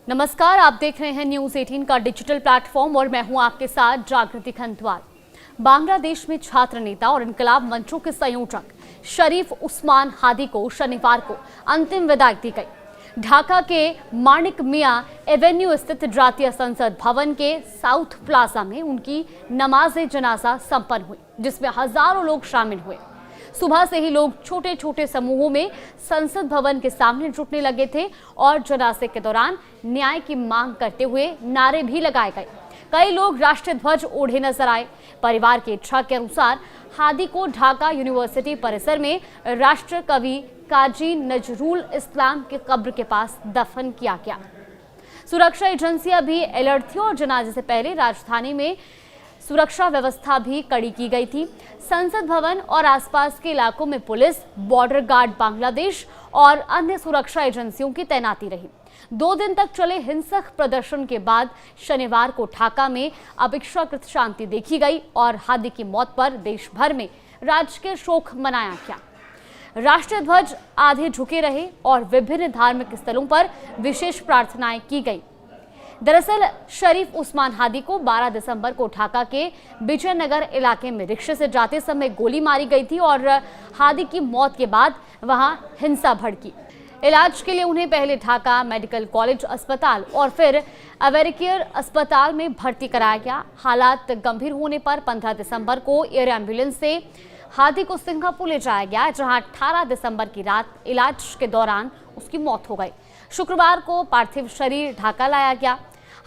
नमस्कार, आप देख रहे हैं न्यूज 18 का डिजिटल प्लेटफॉर्म और मैं हूं आपके साथ जागृति खंतवाल। बांग्लादेश में छात्र नेता और इनकलाब मंचों के संयोजक शरीफ उस्मान हादी को शनिवार को अंतिम विदाई दी गई। ढाका के मानिक मियां एवेन्यू स्थित जातीय संसद भवन के साउथ प्लाजा में उनकी नमाज जनाजा संपन्न हुई, जिसमें हजारों लोग शामिल हुए। सुबह से ही लोग छोटे छोटे समूहों में संसद भवन के सामने जुटने लगे थे और जनाजे के दौरान न्याय की मांग करते हुए नारे भी लगाए गए। कई लोग राष्ट्रीय ध्वज ओढ़े नजर आए। परिवार की इच्छा के अनुसार हादी को ढाका यूनिवर्सिटी परिसर में राष्ट्र कवि काजी नजरुल इस्लाम के कब्र के पास दफन किया गया। सुरक्षा एजेंसियां भी अलर्ट थी और जनाजे से पहले राजधानी में सुरक्षा व्यवस्था भी कड़ी की गई थी। संसद भवन और आसपास के इलाकों में पुलिस, बॉर्डर गार्ड बांग्लादेश और अन्य सुरक्षा एजेंसियों की तैनाती रही। 2 दिन तक चले हिंसक प्रदर्शन के बाद शनिवार को ढाका में अपेक्षाकृत शांति देखी गई और हादी की मौत पर देश भर में राजकीय शोक मनाया गया। राष्ट्रीय ध्वज आधे झुके रहे और विभिन्न धार्मिक स्थलों पर विशेष प्रार्थनाएं की गई। दरअसल शरीफ उस्मान हादी को 12 दिसंबर को ढाका के विजयनगर इलाके में रिक्शे से जाते समय गोली मारी गई थी और हादी की मौत के बाद वहां हिंसा भड़की। इलाज के लिए उन्हें पहले ढाका मेडिकल कॉलेज अस्पताल और फिर अवेरिकेयर अस्पताल में भर्ती कराया गया। हालात गंभीर होने पर 15 दिसंबर को एयर एम्बुलेंस से हादी को सिंगापुर ले जाया गया, जहां 18 दिसंबर की रात इलाज के दौरान उसकी मौत हो गई। शुक्रवार को पार्थिव शरीर ढाका लाया गया।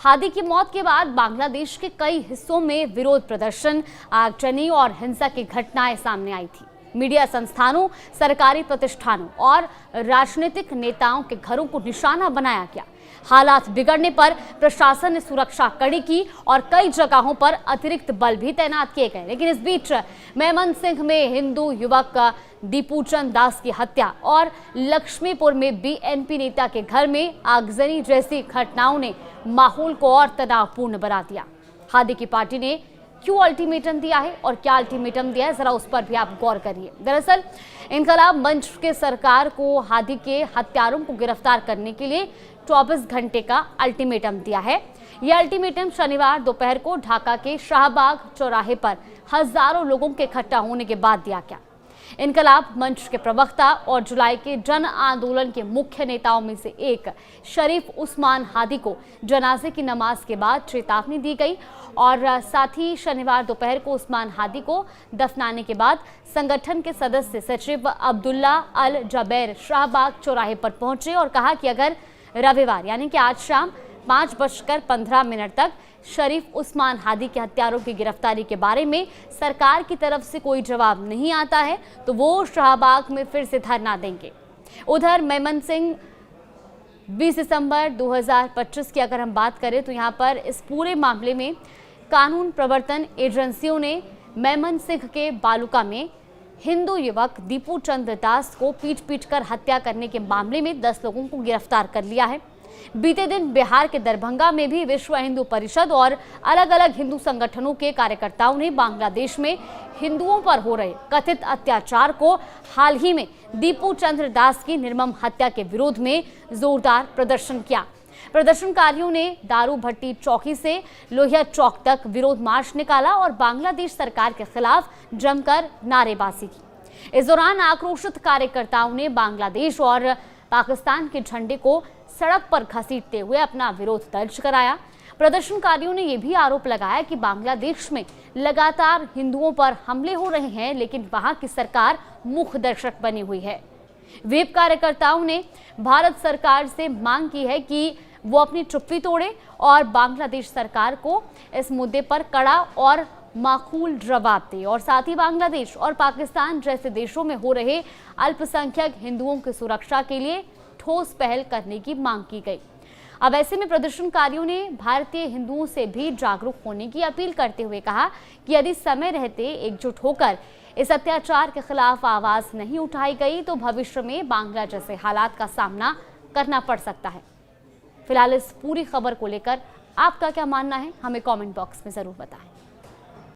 हादी की मौत के बाद बांग्लादेश के कई हिस्सों में विरोध प्रदर्शन, आगजनी और हिंसा की घटनाएं सामने आई थी। मीडिया संस्थानों, सरकारी प्रतिष्ठानों और राजनीतिक नेताओं के घरों को निशाना बनाया गया। हालात बिगड़ने पर प्रशासन ने सुरक्षा कड़ी की और कई जगहों पर अतिरिक्त बल भी तैनात किए गए। लेकिन इस बीच मेमनसिंह में हिंदू युवक दीपूचंद दास की हत्या और लक्ष्मीपुर में बीएनपी नेता के घर में आगजनी जैसी घटनाओं ने माहौल को और तनावपूर्ण बना दिया। हादी की पार्टी ने क्यों अल्टीमेटम दिया है और क्या अल्टीमेटम दिया है, जरा उस पर भी आप गौर करिए। दरअसल इनकलाब मंच के सरकार को हादी के हत्यारों को गिरफ्तार करने के लिए 24 घंटे का अल्टीमेटम दिया है। यह अल्टीमेटम शनिवार दोपहर को ढाका के शाहबाग चौराहे पर हजारों लोगों के इकट्ठा होने के बाद दिया गया। इनकलाब मंच के प्रवक्ता और जुलाई के जन आंदोलन के मुख्य नेताओं में से एक शरीफ उस्मान हादी को जनाजे की नमाज के बाद चेतावनी दी गई और साथ ही शनिवार दोपहर को उस्मान हादी को दफनाने के बाद संगठन के सदस्य सचिव अब्दुल्ला अल जबैर शाहबाग चौराहे पर पहुंचे और कहा कि अगर रविवार यानी कि आज शाम 5:15 तक शरीफ उस्मान हादी के हत्यारों की गिरफ्तारी के बारे में सरकार की तरफ से कोई जवाब नहीं आता है तो वो शाहबाग में फिर से धरना देंगे। उधर मेमनसिंह 20 दिसंबर 2025 की अगर हम बात करें तो यहाँ पर इस पूरे मामले में कानून प्रवर्तन एजेंसियों ने मेमनसिंह के बालुका में हिंदू युवक दीपूचंद दास को पीट कर हत्या करने के मामले में 10 लोगों को गिरफ्तार कर लिया है। बीते दिन बिहार के दरभंगा में भी विश्व हिंदू परिषद और अलग अलग हिंदू संगठनों के कार्यकर्ताओं ने बांग्लादेश में हिंदुओं पर हो रहे कथित अत्याचार को हाल ही में दीपूचंद दास की निर्मम हत्या के विरोध में जोरदार प्रदर्शन किया। प्रदर्शनकारियों ने दारू भट्टी चौकी से लोहिया चौक तक विरोध मार्च निकाला और बांग्लादेश सरकार के खिलाफ जमकर नारेबाजी की। इस दौरान आक्रोशित कार्यकर्ताओं ने बांग्लादेश और पाकिस्तान के झंडे को सड़क पर घसीटते हुए अपना विरोध दर्ज कराया। प्रदर्शनकारियों ने यह भी आरोप लगाया कि बांग्लादेश में लगातार हिंदुओं पर हमले हो रहे हैं, लेकिन वहां की सरकार मूक दर्शक बनी हुई है। वेब कार्यकर्ताओं ने भारत सरकार से मांग की है कि वो अपनी चुप्पी तोड़े और बांग्लादेश सरकार को इस मुद्दे पर कड़ा और माकूल जवाब दे और साथ ही बांग्लादेश और पाकिस्तान जैसे देशों में हो रहे अल्पसंख्यक हिंदुओं की सुरक्षा के लिए ठोस पहल करने की मांग की गई। अब ऐसे में प्रदर्शनकारियों ने भारतीय हिंदुओं से भी जागरूक होने की अपील करते हुए कहा कि यदि समय रहते एकजुट होकर इस अत्याचार के खिलाफ आवाज नहीं उठाई गई तो भविष्य में बांग्ला जैसे हालात का सामना करना पड़ सकता है। फिलहाल इस पूरी खबर को लेकर आपका क्या मानना है, हमें कमेंट बॉक्स में जरूर बताएं।